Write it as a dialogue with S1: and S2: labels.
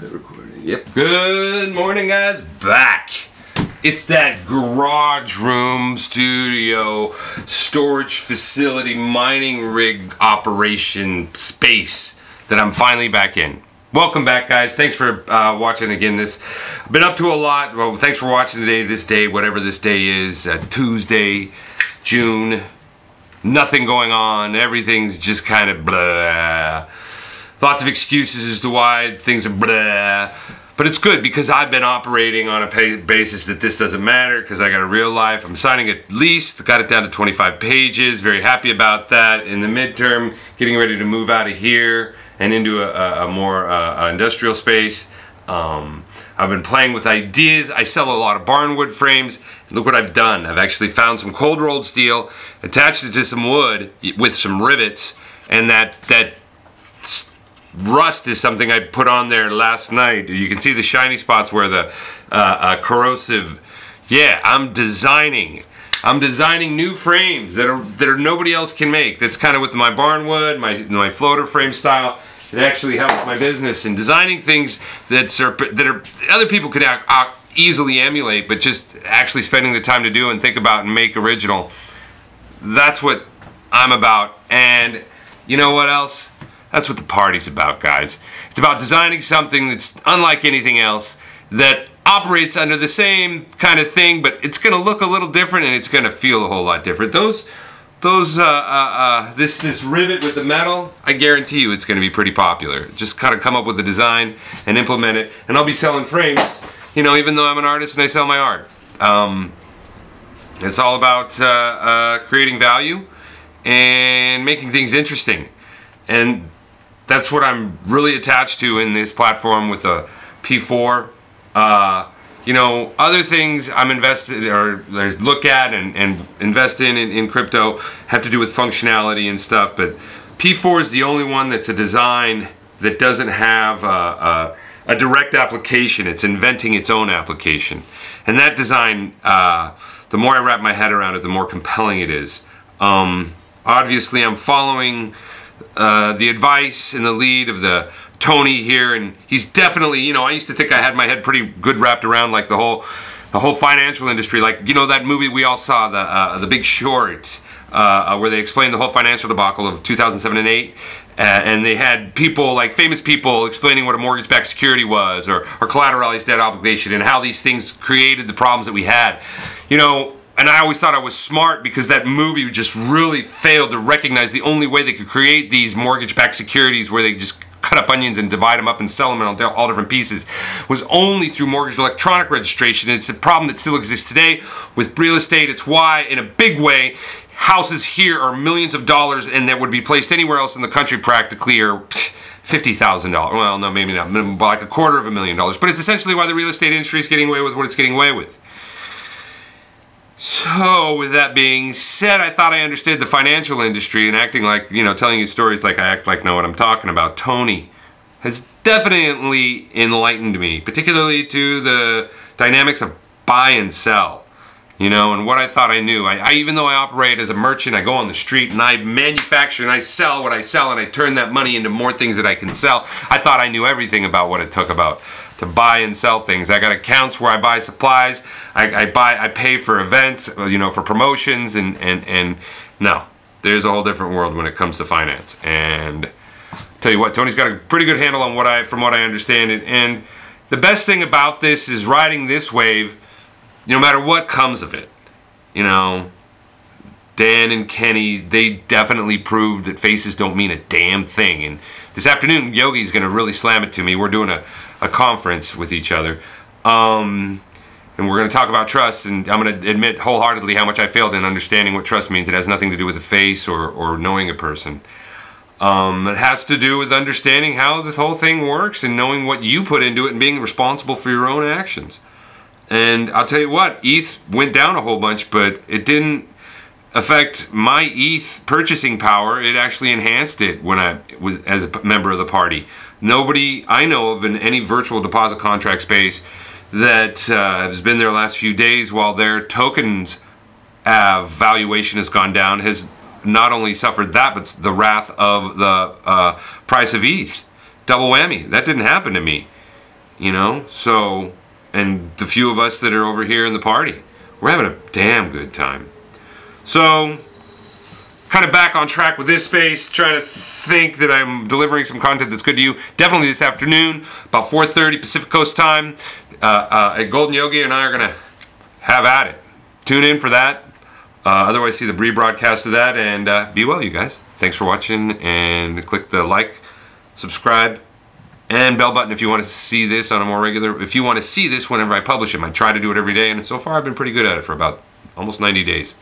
S1: Recording. Yep. Good morning, guys. Back. It's that garage room, studio, storage facility, mining rig operation space that I'm finally back in. Welcome back, guys. Thanks for watching again. I've been up to a lot. Well, thanks for watching today, this day, whatever this day is, Tuesday, June. Nothing going on. Everything's just kind of blah. Lots of excuses as to why things are blah. But it's good because I've been operating on a basis that this doesn't matter because I got a real life. I'm signing at least, got it down to 25 pages. Very happy about that. In the midterm, getting ready to move out of here and into a more industrial space. I've been playing with ideas. I sell a lot of Barnwood frames. Look what I've done. I've actually found some cold rolled steel, attached it to some wood with some rivets, and that rust is something I put on there last night. You can see the shiny spots where the corrosive. Yeah, I'm designing new frames that are nobody else can make. That's kind of with my Barnwood, my floater frame style. It actually helps my business in designing things that are other people could easily emulate, but just actually spending the time to do and think about and make original. That's what I'm about. And you know what else? That's what the party's about, guys. It's about designing something that's unlike anything else, that operates under the same kind of thing, but it's going to look a little different and it's going to feel a whole lot different. This rivet with the metal, I guarantee you it's going to be pretty popular. Just kind of come up with a design and implement it, and I'll be selling frames, you know, even though I'm an artist and I sell my art. It's all about creating value and making things interesting. And that's what I'm really attached to in this platform with a P4. You know, other things I'm invested or look at and invest in crypto have to do with functionality and stuff. But P4 is the only one that's a design that doesn't have a direct application. It's inventing its own application. And that design, the more I wrap my head around it, the more compelling it is. Obviously, I'm following the advice and the lead of the Tony here, and he's definitely, you know, I used to think I had my head pretty good wrapped around like the whole financial industry, like, you know, that movie we all saw, the Big Short, where they explained the whole financial debacle of 2007 and 8, and they had people, like famous people, explaining what a mortgage-backed security was, or collateralized debt obligation, and how these things created the problems that we had, you know. And I always thought I was smart because that movie just really failed to recognize the only way they could create these mortgage-backed securities where they just cut up onions and divide them up and sell them in all different pieces was only through mortgage electronic registration. And it's a problem that still exists today with real estate. It's why, in a big way, houses here are millions of dollars and that would be placed anywhere else in the country practically are $50,000. Well, no, maybe not, like $250,000. But it's essentially why the real estate industry is getting away with what it's getting away with. So, with that being said, I thought I understood the financial industry and acting like, you know, telling you stories like I act like I know what I'm talking about. Tony has definitely enlightened me, particularly to the dynamics of buy and sell, you know, and what I thought I knew. Even though I operate as a merchant, I go on the street and I manufacture and I sell what I sell and I turn that money into more things that I can sell. I thought I knew everything about what it took to buy and sell things. I got accounts where I buy supplies. I pay for events, you know, for promotions, and no, there's a whole different world when it comes to finance. And I'll tell you what, Tony's got a pretty good handle on from what I understand it. And the best thing about this is riding this wave, no matter what comes of it. You know, Dan and Kenny, they definitely proved that faces don't mean a damn thing. And this afternoon, Yogi's going to really slam it to me. We're doing a conference with each other, and we're going to talk about trust, and I'm going to admit wholeheartedly how much I failed in understanding what trust means. It has nothing to do with the face or knowing a person. It has to do with understanding how this whole thing works and knowing what you put into it and being responsible for your own actions. And I'll tell you what, ETH went down a whole bunch, but it didn't affect my ETH purchasing power. It actually enhanced it when I was as a member of the party. Nobody I know of in any virtual deposit contract space that has been there the last few days while their tokens valuation has gone down has not only suffered that, but the wrath of the price of ETH. Double whammy. That didn't happen to me. you know? So, and the few of us that are over here in the party, we're having a damn good time. So, kind of back on track with this space, trying to think that I'm delivering some content that's good to you. Definitely this afternoon, about 4:30 Pacific Coast time, at Golden Yogi and I are going to have at it. Tune in for that. Otherwise, see the rebroadcast of that, and be well, you guys. Thanks for watching, and click the like, subscribe, and bell button if you want to see this on a more regular, if you want to see this whenever I publish them. I try to do it every day, and so far I've been pretty good at it for about almost 90 days.